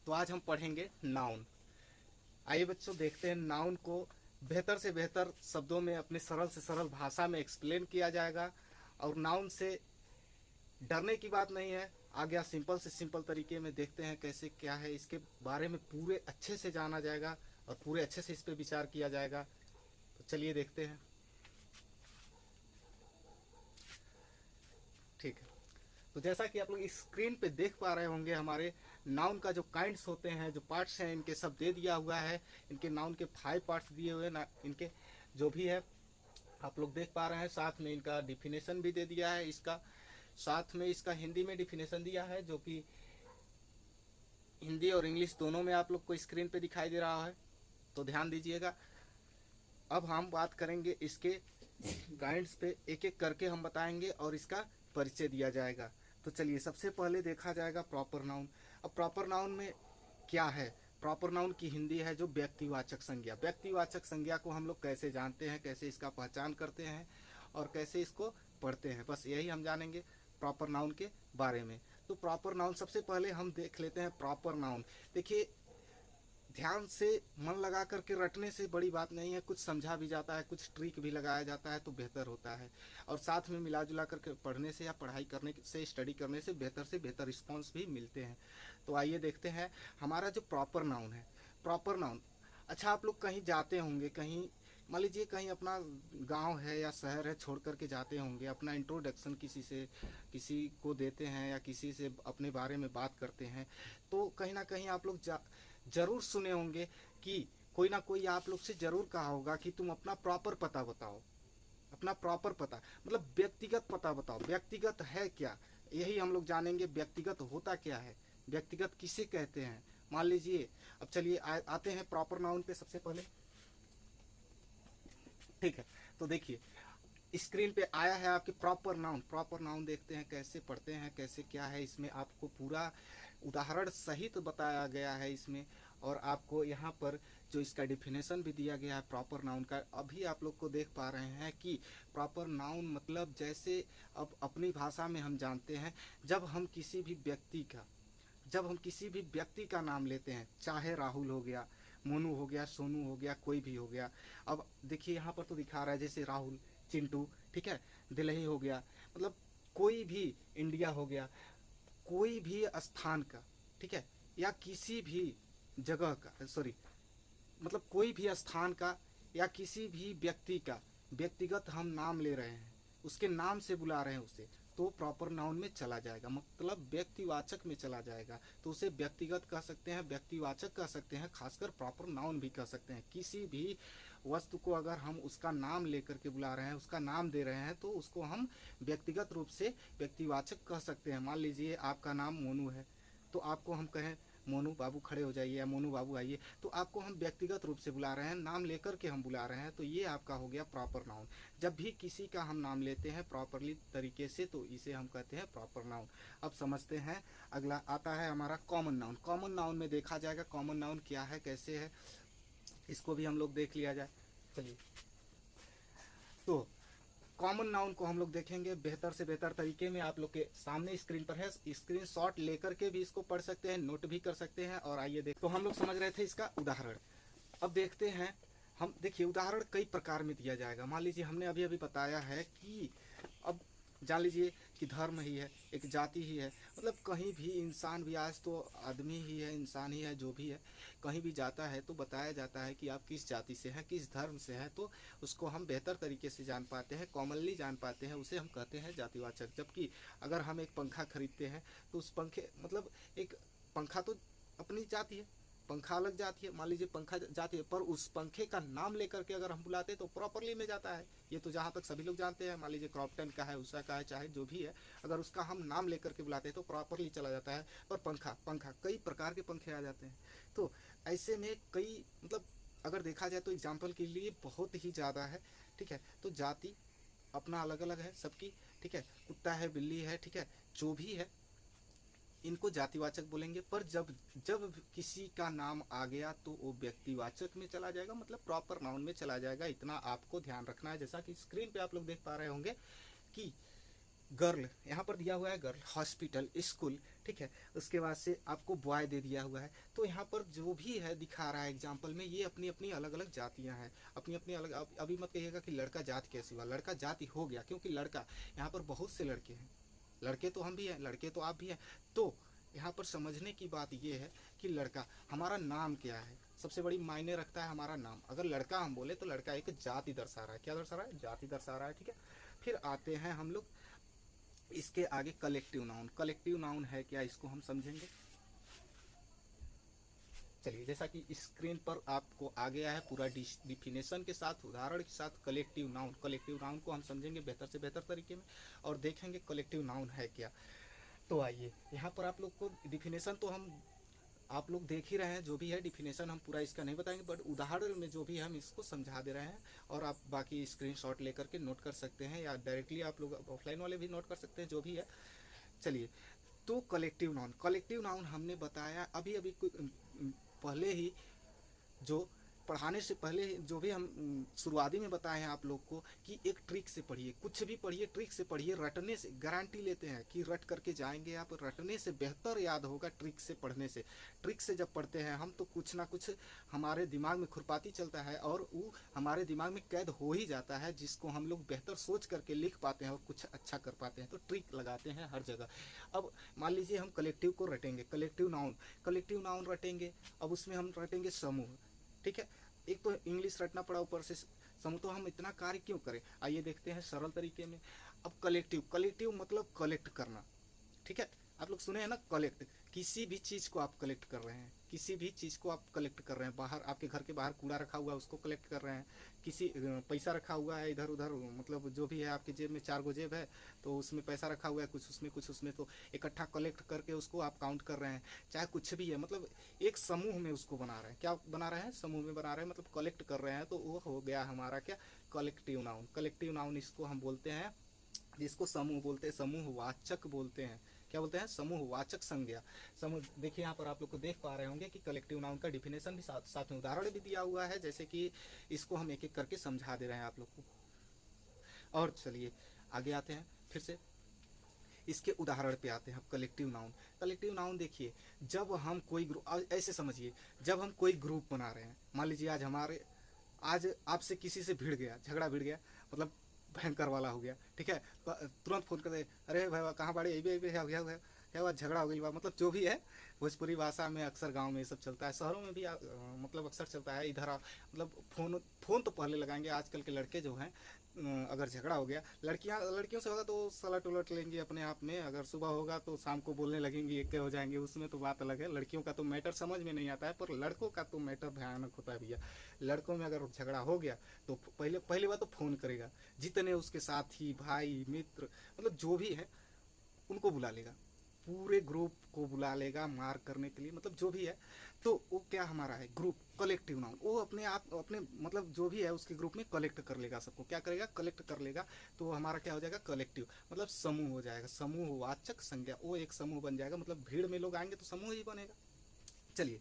तो आज हम पढ़ेंगे नाउन। आइए बच्चों, देखते हैं नाउन को बेहतर से बेहतर शब्दों में अपने सरल से सरल भाषा में एक्सप्लेन किया जाएगा। और नाउन से डरने की बात नहीं है, आगे सिंपल से सिंपल तरीके में देखते हैं कैसे क्या है, इसके बारे में पूरे अच्छे से जाना जाएगा और पूरे अच्छे से इस पर विचार किया जाएगा। तो चलिए देखते हैं। ठीक है, तो जैसा कि आप लोग इस स्क्रीन पे देख पा रहे होंगे, हमारे नाउन का जो काइंड्स होते हैं, जो पार्ट्स हैं, इनके सब दे दिया हुआ है। इनके नाउन के 5 पार्ट्स दिए हुए हैं, इनके जो भी है आप लोग देख पा रहे हैं। साथ में इनका डिफिनेशन भी दे दिया है, इसका साथ में इसका हिंदी में डिफिनेशन दिया है, जो कि हिंदी और इंग्लिश दोनों में आप लोग को स्क्रीन पे दिखाई दे रहा है। तो ध्यान दीजिएगा। अब हम बात करेंगे इसके गाइड्स पे, एक एक करके हम बताएंगे और इसका परिचय दिया जाएगा। तो चलिए, सबसे पहले देखा जाएगा प्रॉपर नाउन। अब प्रॉपर नाउन में क्या है? प्रॉपर नाउन की हिंदी है जो व्यक्तिवाचक संज्ञा। व्यक्तिवाचक संज्ञा को हम लोग कैसे जानते हैं, कैसे इसका पहचान करते हैं और कैसे इसको पढ़ते हैं, बस यही हम जानेंगे प्रॉपर नाउन के बारे में। तो प्रॉपर नाउन, सबसे पहले हम देख लेते हैं प्रॉपर नाउन। देखिए, ध्यान से मन लगा करके रटने से बड़ी बात नहीं है, कुछ समझा भी जाता है, कुछ ट्रिक भी लगाया जाता है तो बेहतर होता है। और साथ में मिला जुला करके पढ़ने से या पढ़ाई करने से, स्टडी करने से बेहतर रिस्पॉन्स भी मिलते हैं। तो आइए देखते हैं हमारा जो प्रॉपर नाउन है। प्रॉपर नाउन, अच्छा आप लोग कहीं जाते होंगे, कहीं मान लीजिए कहीं अपना गांव है या शहर है छोड़ करके जाते होंगे, अपना इंट्रोडक्शन किसी को देते हैं या किसी से अपने बारे में बात करते हैं, तो कहीं ना कहीं आप लोग जरूर सुने होंगे कि कोई ना कोई आप लोग से जरूर कहा होगा कि तुम अपना प्रॉपर पता बताओ। अपना प्रॉपर पता मतलब व्यक्तिगत पता बताओ। व्यक्तिगत है क्या, यही हम लोग जानेंगे। व्यक्तिगत होता क्या है, व्यक्तिगत किसे कहते हैं, मान लीजिए। अब चलिए आते हैं प्रॉपर नाउन पे सबसे पहले। ठीक है, तो देखिए स्क्रीन पे आया है आपके प्रॉपर नाउन। प्रॉपर नाउन देखते हैं कैसे पढ़ते हैं, कैसे क्या है। इसमें आपको पूरा उदाहरण सहित बताया गया है इसमें। और आपको यहाँ पर जो इसका डिफिनेशन भी दिया गया है प्रॉपर नाउन का, अभी आप लोग को देख पा रहे हैं कि प्रॉपर नाउन मतलब, जैसे अब अपनी भाषा में हम जानते हैं, जब हम किसी भी व्यक्ति का नाम लेते हैं, चाहे राहुल हो गया, मोनू हो गया, सोनू हो गया, कोई भी हो गया। अब देखिए यहाँ पर तो दिखा रहा है जैसे राहुल, चिंटू, ठीक है, दिल्ली हो गया, मतलब कोई भी, इंडिया हो गया, कोई भी स्थान का, ठीक है, या किसी भी जगह का, सॉरी, मतलब कोई भी स्थान का या किसी भी व्यक्ति का व्यक्तिगत हम नाम ले रहे हैं, उसके नाम से बुला रहे हैं उसे, तो प्रॉपर नाउन में चला जाएगा, मतलब व्यक्तिवाचक में चला जाएगा। तो उसे व्यक्तिगत कह सकते हैं, व्यक्तिवाचक कह सकते हैं, खासकर प्रॉपर नाउन भी कह सकते हैं। किसी भी वस्तु को अगर हम उसका नाम लेकर के बुला रहे हैं, उसका नाम दे रहे हैं, तो उसको हम व्यक्तिगत रूप से व्यक्तिवाचक कह सकते हैं। मान लीजिए आपका नाम मोनू है, तो आपको हम कहें मोनू बाबू खड़े हो जाइए या मोनू बाबू आइए, तो आपको हम व्यक्तिगत रूप से बुला रहे हैं, नाम लेकर के हम बुला रहे हैं, तो ये आपका हो गया प्रॉपर नाउन। जब भी किसी का हम नाम लेते हैं प्रॉपरली तरीके से, तो इसे हम कहते हैं प्रॉपर नाउन। अब समझते हैं, अगला आता है हमारा कॉमन नाउन। कॉमन नाउन में देखा जाएगा कॉमन नाउन क्या है, कैसे है, इसको भी हम लोग देख लिया जाए। चलिए, तो कॉमन नाउन को हम लोग देखेंगे बेहतर से बेहतर तरीके में। आप लोग के सामने स्क्रीन पर है, स्क्रीन शॉट लेकर के भी इसको पढ़ सकते हैं, नोट भी कर सकते हैं। और आइए देख, तो हम लोग समझ रहे थे इसका उदाहरण। अब देखते हैं हम। देखिए, उदाहरण कई प्रकार में दिया जाएगा। मान लीजिए हमने अभी अभी बताया है कि, अब जान लीजिए कि धर्म ही है, एक जाति ही है, मतलब कहीं भी इंसान भी, आज तो आदमी ही है, इंसान ही है, जो भी है, कहीं भी जाता है तो बताया जाता है कि आप किस जाति से हैं, किस धर्म से हैं, तो उसको हम बेहतर तरीके से जान पाते हैं, कॉमनली जान पाते हैं, उसे हम कहते हैं जातिवाचक। जबकि अगर हम एक पंखा खरीदते हैं, तो उस पंखे, मतलब एक पंखा तो अपनी जाति है, पंखा अलग जाती है, मान लीजिए पंखा जाती है, पर उस पंखे का नाम लेकर के अगर हम बुलाते हैं तो प्रॉपरली में जाता है। ये तो जहाँ तक सभी लोग जानते हैं, मान लीजिए क्रॉम्पटन का है, उषा का है, चाहे जो भी है, अगर उसका हम नाम लेकर के बुलाते हैं तो प्रॉपरली चला जाता है। पर पंखा पंखा कई प्रकार के पंखे आ जाते हैं, तो ऐसे में कई, मतलब अगर देखा जाए तो एग्जाम्पल के लिए बहुत ही ज़्यादा है। ठीक है, तो जाति अपना अलग अलग है सबकी, ठीक है, कुत्ता है, बिल्ली है, ठीक है, जो भी है, इनको जातिवाचक बोलेंगे। पर जब जब किसी का नाम आ गया तो वो व्यक्तिवाचक में चला जाएगा, मतलब प्रॉपर नाउन में चला जाएगा। इतना आपको ध्यान रखना है। जैसा कि स्क्रीन पे आप लोग देख पा रहे होंगे कि गर्ल, यहाँ पर दिया हुआ है गर्ल, हॉस्पिटल, स्कूल, ठीक है। उसके बाद से आपको बॉय दे दिया हुआ है। तो यहाँ पर जो भी है दिखा रहा है एग्जाम्पल में, ये अपनी अपनी अलग अलग जातियाँ हैं, अपनी अपनी अलग। अभी मत कहिएगा कि लड़का जात कैसे हुआ, लड़का जाति हो गया, क्योंकि लड़का यहाँ पर बहुत से लड़के हैं, लड़के तो हम भी हैं, लड़के तो आप भी हैं। तो यहाँ पर समझने की बात ये है कि लड़का, हमारा नाम क्या है, सबसे बड़ी मायने रखता है हमारा नाम। अगर लड़का हम बोले तो लड़का एक जाति दर्शा रहा है, क्या दर्शा रहा है, जाति दर्शा रहा है, ठीक है। फिर आते हैं हम लोग इसके आगे कलेक्टिव नाउन। कलेक्टिव नाउन है क्या, इसको हम समझेंगे। चलिए, जैसा कि स्क्रीन पर आपको आ गया है पूरा डिफिनेशन के साथ, उदाहरण के साथ, कलेक्टिव नाउन। कलेक्टिव नाउन को हम समझेंगे बेहतर से बेहतर तरीके में और देखेंगे कलेक्टिव नाउन है क्या। तो आइए, यहाँ पर आप लोग को डिफिनेशन तो हम आप लोग देख ही रहे हैं, जो भी है डिफिनेशन हम पूरा इसका नहीं बताएंगे, बट उदाहरण में जो भी है हम इसको समझा दे रहे हैं। और आप बाकी स्क्रीनशॉट लेकर के नोट कर सकते हैं, या डायरेक्टली आप लोग ऑफलाइन वाले भी नोट कर सकते हैं, जो भी है। चलिए, तो कलेक्टिव नाउन, कलेक्टिव नाउन हमने बताया अभी अभी पहले ही, जो पढ़ाने से पहले जो भी हम शुरुआती में बताए हैं आप लोग को कि एक ट्रिक से पढ़िए, कुछ भी पढ़िए ट्रिक से पढ़िए। रटने से गारंटी लेते हैं कि रट करके जाएंगे आप, रटने से बेहतर याद होगा ट्रिक से पढ़ने से। ट्रिक से जब पढ़ते हैं हम तो कुछ ना कुछ हमारे दिमाग में खुरपाती चलता है और वो हमारे दिमाग में कैद हो ही जाता है, जिसको हम लोग बेहतर सोच करके लिख पाते हैं और कुछ अच्छा कर पाते हैं। तो ट्रिक लगाते हैं हर जगह। अब मान लीजिए हम कलेक्टिव को रटेंगे, कलेक्टिव नाउन रटेंगे। अब उसमें हम रटेंगे समूह, ठीक है। एक तो इंग्लिश रटना पड़ा, ऊपर से समूह, तो हम इतना कार्य क्यों करें। आइए देखते हैं सरल तरीके में। अब कलेक्टिव मतलब कलेक्ट करना, ठीक है। आप लोग सुने हैं ना, कलेक्ट, किसी भी चीज़ को आप कलेक्ट कर रहे हैं, किसी भी चीज़ को आप कलेक्ट कर रहे हैं। बाहर आपके घर के बाहर कूड़ा रखा हुआ है, उसको कलेक्ट कर रहे हैं। किसी पैसा रखा हुआ है इधर उधर, मतलब जो भी है आपकी जेब में 4 गो जेब है, तो उसमें पैसा रखा हुआ है, कुछ उसमें, तो इकट्ठा कलेक्ट करके उसको आप काउंट कर रहे हैं। चाहे कुछ भी है, मतलब एक समूह में उसको बना रहे हैं। क्या बना रहे हैं, समूह में बना रहे हैं, मतलब कलेक्ट कर रहे हैं। तो वो हो गया हमारा क्या, कलेक्टिव नाउन। कलेक्टिव नाउन इसको हम बोलते हैं, जिसको समूह बोलते हैं, समूहवाचक बोलते हैं। क्या बोलते हैं, समूहवाचक संज्ञा। समूह, देखिए यहाँ पर आप लोग को देख पा रहे होंगे कि कलेक्टिव नाउन का डिफिनेशन भी साथ में उदाहरण भी दिया हुआ है, जैसे कि इसको हम एक एक करके समझा दे रहे हैं आप लोग को। और चलिए आगे आते हैं, फिर से इसके उदाहरण पे आते हैं। कलेक्टिव नाउन देखिए, जब हम कोई ग्रुप, ऐसे समझिए, जब हम कोई ग्रुप बना रहे हैं, मान लीजिए आज आपसे किसी से झगड़ा भिड़ गया, मतलब भयंकर वाला हो गया, ठीक है। तुरंत फोन कर दे, अरे भाई कहाँ बाड़े, क्या हुआ, झगड़ा हो गया, मतलब जो भी है। भोजपुरी भाषा में अक्सर गांव में ये सब चलता है, शहरों में भी मतलब अक्सर चलता है। इधर मतलब फ़ोन तो पहले लगाएंगे। आजकल के लड़के जो हैं, अगर झगड़ा हो गया, लड़कियों से होगा तो सलट उलट लेंगी अपने आप में, अगर सुबह होगा तो शाम को बोलने लगेंगी, एक हो जाएंगे, उसमें तो बात अलग है। लड़कियों का तो मैटर समझ में नहीं आता है, पर लड़कों का तो मैटर भयानक होता है भैया। लड़कों में अगर झगड़ा हो गया तो पहले बात तो फ़ोन करेगा, जितने उसके साथी, भाई, मित्र, मतलब जो भी है उनको बुला लेगा, पूरे ग्रुप को बुला लेगा मार करने के लिए, मतलब जो भी है। तो वो क्या हमारा है, ग्रुप, कलेक्टिव नाउन। वो अपने मतलब जो भी है उसके ग्रुप में कलेक्ट कर लेगा, सबको क्या करेगा, कलेक्ट कर लेगा। तो हमारा क्या हो जाएगा, कलेक्टिव, मतलब समूह हो जाएगा, समूहवाचक संज्ञा। वो एक समूह बन जाएगा, मतलब भीड़ में लोग आएंगे तो समूह ही बनेगा। चलिए,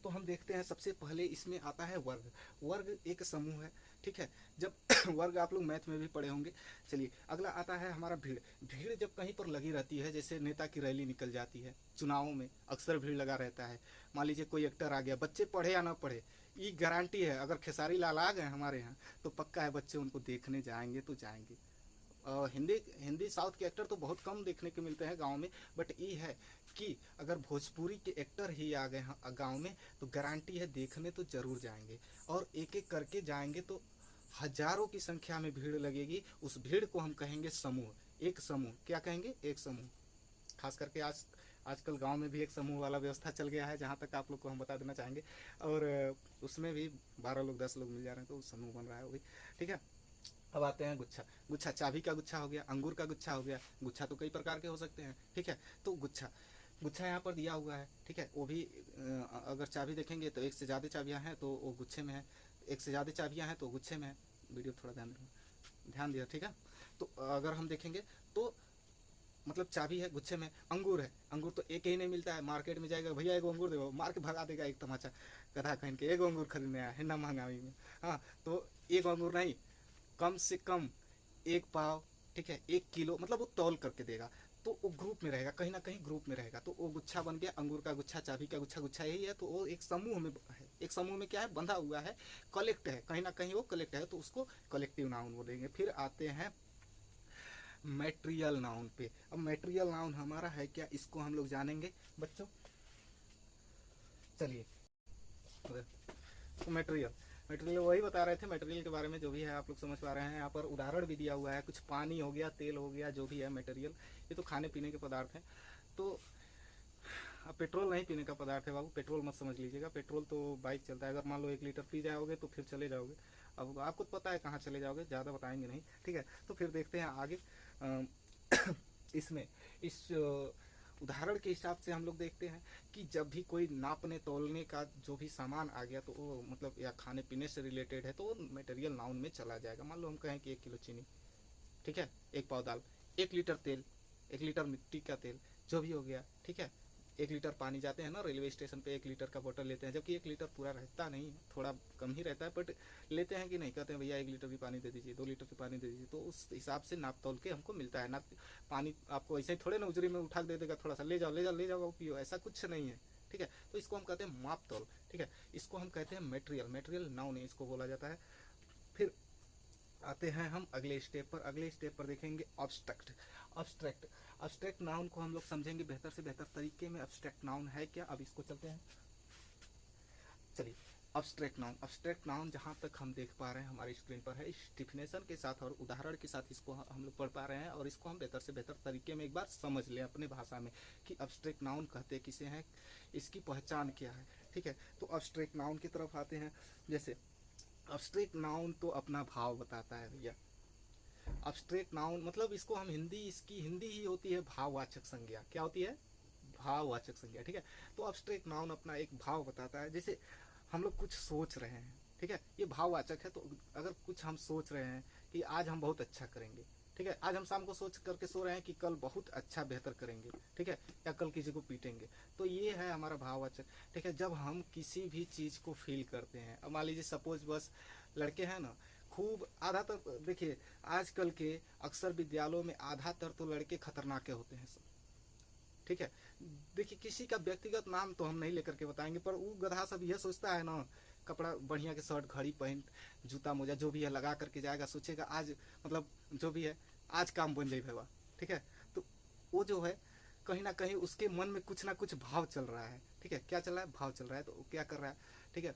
तो हम देखते हैं, सबसे पहले इसमें आता है वर्ग। वर्ग एक समूह है, ठीक है। जब वर्ग आप लोग मैथ में भी पढ़े होंगे। चलिए, अगला आता है हमारा भीड़। भीड़ जब कहीं पर लगी रहती है, जैसे नेता की रैली निकल जाती है, चुनावों में अक्सर भीड़ लगा रहता है। मान लीजिए कोई एक्टर आ गया, बच्चे पढ़े या ना पढ़े, ये गारंटी है, अगर खेसारी लाल आ गए हमारे यहाँ तो पक्का है बच्चे उनको देखने जाएंगे तो जाएंगे। हिंदी साउथ के एक्टर तो बहुत कम देखने को मिलते हैं गांव में, बट ये है कि अगर भोजपुरी के एक्टर ही आ गए गांव में तो गारंटी है देखने तो जरूर जाएंगे, और एक एक करके जाएंगे तो हजारों की संख्या में भीड़ लगेगी। उस भीड़ को हम कहेंगे समूह। एक समूह, क्या कहेंगे, एक समूह। खास करके आजकल गांव में भी एक समूह वाला व्यवस्था चल गया है, जहाँ तक आप लोग को हम बता देना चाहेंगे। और उसमें भी 12 लोग 10 लोग मिल जा रहे हैं, तो समूह बन रहा है वो भी, ठीक है। अब आते हैं गुच्छा। चाबी का गुच्छा हो गया, अंगूर का गुच्छा हो गया। गुच्छा तो कई प्रकार के हो सकते हैं, ठीक है। तो गुच्छा यहाँ पर दिया हुआ है, ठीक है। वो भी अगर चाबी देखेंगे तो एक से ज़्यादा चाबियाँ हैं तो वो गुच्छे में है, एक से ज़्यादा चाबियाँ हैं तो गुच्छे में है। वीडियो थोड़ा ध्यान दिया, ठीक है। तो अगर हम देखेंगे तो मतलब चाबी है, गुच्छे में। अंगूर है, अंगूर तो एक ही नहीं मिलता है। मार्केट में जाएगा, भैया एगो अंगूर दे, मार के भगा देगा एक तमाचा, गधा कहन के एगो अंगूर खरीदने आया है ना, महंगाई में। हाँ, तो एक अंगूर नहीं, कम से कम 1 पाव ठीक है, 1 किलो मतलब वो तौल करके देगा, तो वो ग्रुप में रहेगा, कहीं ना कहीं ग्रुप में रहेगा, तो वो गुच्छा बन गया, अंगूर का गुच्छा, चाबी का गुच्छा, गुच्छा यही है, तो वो एक समूह में है, एक समूह में क्या है, बंधा हुआ है, कलेक्ट है, कहीं ना कहीं वो कलेक्ट है, तो उसको कलेक्टिव नाउन बोलेंगे। फिर आते हैं मैटेरियल नाउन पे। अब मैटेरियल नाउन हमारा है क्या, इसको हम लोग जानेंगे बच्चों, चलिए। तो मटेरियल, मटेरियल वही बता रहे थे, मटेरियल के बारे में जो भी है आप लोग समझ पा रहे हैं। यहाँ पर उदाहरण भी दिया हुआ है, कुछ पानी हो गया, तेल हो गया, जो भी है मटेरियल, ये तो खाने पीने के पदार्थ हैं। तो अब पेट्रोल नहीं पीने का पदार्थ है बाबू, पेट्रोल मत समझ लीजिएगा, पेट्रोल तो बाइक चलता है, अगर मान लो 1 लीटर पी जाओगे तो फिर चले जाओगे, अब आपको पता है कहाँ चले जाओगे, ज़्यादा बताएंगे नहीं, ठीक है। तो फिर देखते हैं आगे इसमें इस उदाहरण के हिसाब से हम लोग देखते हैं कि जब भी कोई नापने तोलने का जो भी सामान आ गया, तो वो मतलब या खाने पीने से रिलेटेड है, तो वो मटेरियल नाउन में चला जाएगा। मान लो हम कहें कि 1 किलो चीनी, ठीक है, 1 पाव दाल, 1 लीटर तेल, 1 लीटर मिट्टी का तेल, जो भी हो गया, ठीक है। 1 लीटर पानी, जाते हैं ना रेलवे स्टेशन पे 1 लीटर का बोतल लेते हैं, जबकि 1 लीटर पूरा रहता नहीं है, थोड़ा कम ही रहता है, बट लेते हैं कि नहीं, कहते हैं भैया 1 लीटर भी पानी दे दीजिए, 2 लीटर भी पानी दे दीजिए, तो उस हिसाब से नाप तोल के हमको मिलता है ना। पानी आपको ऐसे ही थोड़े ना उजरी में उठा दे देगा, थोड़ा सा ले जाओ ले जाओ ले जाओ पियो, ऐसा कुछ नहीं है, ठीक है। तो इसको हम कहते हैं माप तोल, ठीक है, इसको हम कहते हैं मटेरियल, मटेरियल नाउन इसको बोला जाता है। फिर आते हैं हम अगले स्टेप पर, अगले स्टेप पर देखेंगे ऑब्स्ट्रैक्ट। ऑब्स्ट्रैक्ट, ऑब्स्ट्रैक्ट नाउन को हम लोग समझेंगे बेहतर से बेहतर तरीके में, ऑब्स्ट्रैक्ट नाउन है क्या, अब इसको चलते हैं, चलिए। ऑब्स्ट्रैक्ट नाउन, ऑब्स्ट्रैक्ट नाउन जहाँ तक हम देख पा रहे हैं हमारी स्क्रीन पर है, इस डिफिनेशन के साथ और उदाहरण के साथ इसको हम लोग पढ़ पा रहे हैं, और इसको हम बेहतर से बेहतर तरीके में एक बार समझ लें अपने भाषा में कि ऑब्स्ट्रैक्ट नाउन कहते किसे हैं, इसकी पहचान क्या है, ठीक है। तो ऑब्स्ट्रैक्ट नाउन की तरफ आते हैं। जैसे ऑब्स्ट्रैक्ट नाउन तो अपना भाव बताता है भैया, अब्स्ट्रैक्ट नाउन मतलब इसको हम हिंदी, इसकी हिंदी ही होती है भाववाचक संज्ञा, क्या होती है, भाववाचक संज्ञा, ठीक है। तो अब्स्ट्रैक्ट नाउन अपना एक भाव बताता है, जैसे हम लोग कुछ सोच रहे हैं, ठीक है, ये भाववाचक है, तो अगर कुछ हम सोच रहे हैं कि आज हम बहुत अच्छा करेंगे, ठीक है, आज हम शाम को सोच करके सो रहे हैं कि कल बहुत अच्छा बेहतर करेंगे, ठीक है, या कल किसी को पीटेंगे, तो ये है हमारा भाववाचक, ठीक है। जब हम किसी भी चीज़ को फील करते हैं, अब मान लीजिए सपोज बस लड़के हैं ना, खूब आधा तर देखिए, आजकल के अक्सर विद्यालयों में आधा तर तो लड़के खतरनाक होते हैं सब, ठीक है। देखिए किसी का व्यक्तिगत नाम तो हम नहीं लेकर के बताएंगे, पर वो गधा सब यह सोचता है ना, कपड़ा बढ़िया के, शर्ट घड़ी पैंट जूता मोजा जो भी है लगा करके जाएगा, सोचेगा आज मतलब जो भी है आज काम बन जाए भैया, ठीक है। तो वो जो है कहीं ना कहीं उसके मन में कुछ ना कुछ भाव चल रहा है, ठीक है, क्या चल रहा है, भाव चल रहा है, तो वो क्या कर रहा है, ठीक है,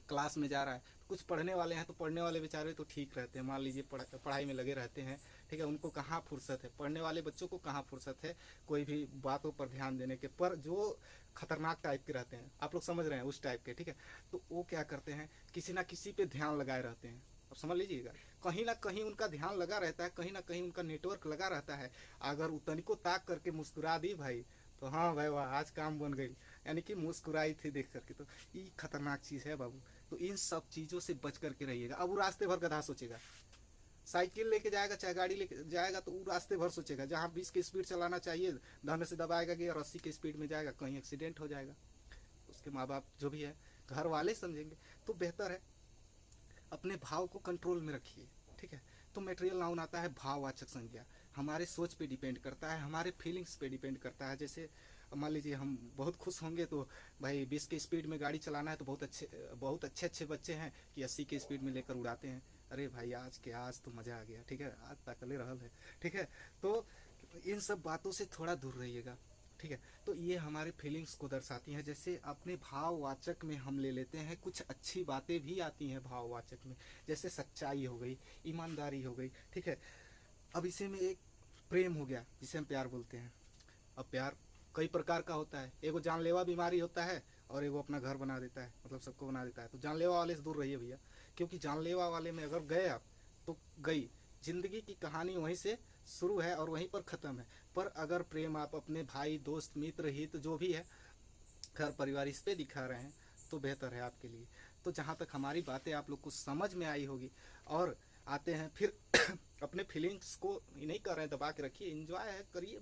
क्लास में जा रहा है, कुछ पढ़ने वाले हैं तो पढ़ने वाले बेचारे तो ठीक रहते हैं, मान लीजिए पढ़ाई में लगे रहते हैं, ठीक है, उनको कहाँ फुर्सत है, पढ़ने वाले बच्चों को कहाँ फुर्सत है कोई भी बातों पर ध्यान देने के, पर जो खतरनाक टाइप के रहते हैं, आप लोग समझ रहे हैं उस टाइप के, ठीक है, तो वो क्या करते हैं, किसी ना किसी पे ध्यान लगाए रहते हैं। अब समझ लीजिएगा, कहीं ना कहीं उनका ध्यान लगा रहता है, कहीं ना कहीं उनका नेटवर्क लगा रहता है, अगर उतनी को ताक करके मुस्कुरा दी भाई, तो हाँ भाई वाह आज काम बन गई, यानी कि मुस्कुराई थी देख करके, तो ये खतरनाक चीज़ है बाबू। तो इन सब चीज़ों से बच करके रहिएगा। अब वो रास्ते भर गधा सोचेगा, साइकिल लेके जाएगा चाहे गाड़ी लेके जाएगा, तो वो रास्ते भर सोचेगा, जहाँ 20 की स्पीड चलाना चाहिए धन से दबाएगा कि और 80 की स्पीड में जाएगा, कहीं एक्सीडेंट हो जाएगा, उसके माँ बाप जो भी है घर वाले समझेंगे। तो बेहतर है अपने भाव को कंट्रोल में रखिए, ठीक है। तो मटेरियल नाउन आता है भाववाचक संज्ञा, हमारे सोच पे डिपेंड करता है, हमारे फीलिंग्स पे डिपेंड करता है। जैसे मान लीजिए हम बहुत खुश होंगे तो भाई 20 की स्पीड में गाड़ी चलाना है, तो बहुत अच्छे अच्छे बच्चे हैं कि 80 की स्पीड में लेकर उड़ाते हैं, अरे भाई आज तो मज़ा आ गया, ठीक है, आज तकले रहल है, ठीक है। तो इन सब बातों से थोड़ा दूर रहिएगा, ठीक है। तो ये हमारे फीलिंग्स को दर्शाती हैं। जैसे अपने भाववाचक में हम ले लेते हैं, कुछ अच्छी बातें भी आती हैं भाववाचक में, जैसे सच्चाई हो गई, ईमानदारी हो गई, ठीक है। अब इसी में एक प्रेम हो गया जिसे हम प्यार बोलते हैं। अब प्यार कई प्रकार का होता है, एगो जानलेवा बीमारी होता है और एगो अपना घर बना देता है, मतलब सबको बना देता है। तो जानलेवा वाले से दूर रहिए भैया, क्योंकि जानलेवा वाले में अगर गए आप तो गई जिंदगी की कहानी, वहीं से शुरू है और वहीं पर ख़त्म है। पर अगर प्रेम आप अपने भाई दोस्त मित्र हित जो भी है घर परिवार इस पे दिखा रहे हैं, तो बेहतर है आपके लिए। तो जहाँ तक हमारी बातें आप लोग को समझ में आई होगी, और आते हैं फिर अपने फीलिंग्स को नहीं कर रहे हैं दबा के रखिए, एंजॉय है करिए।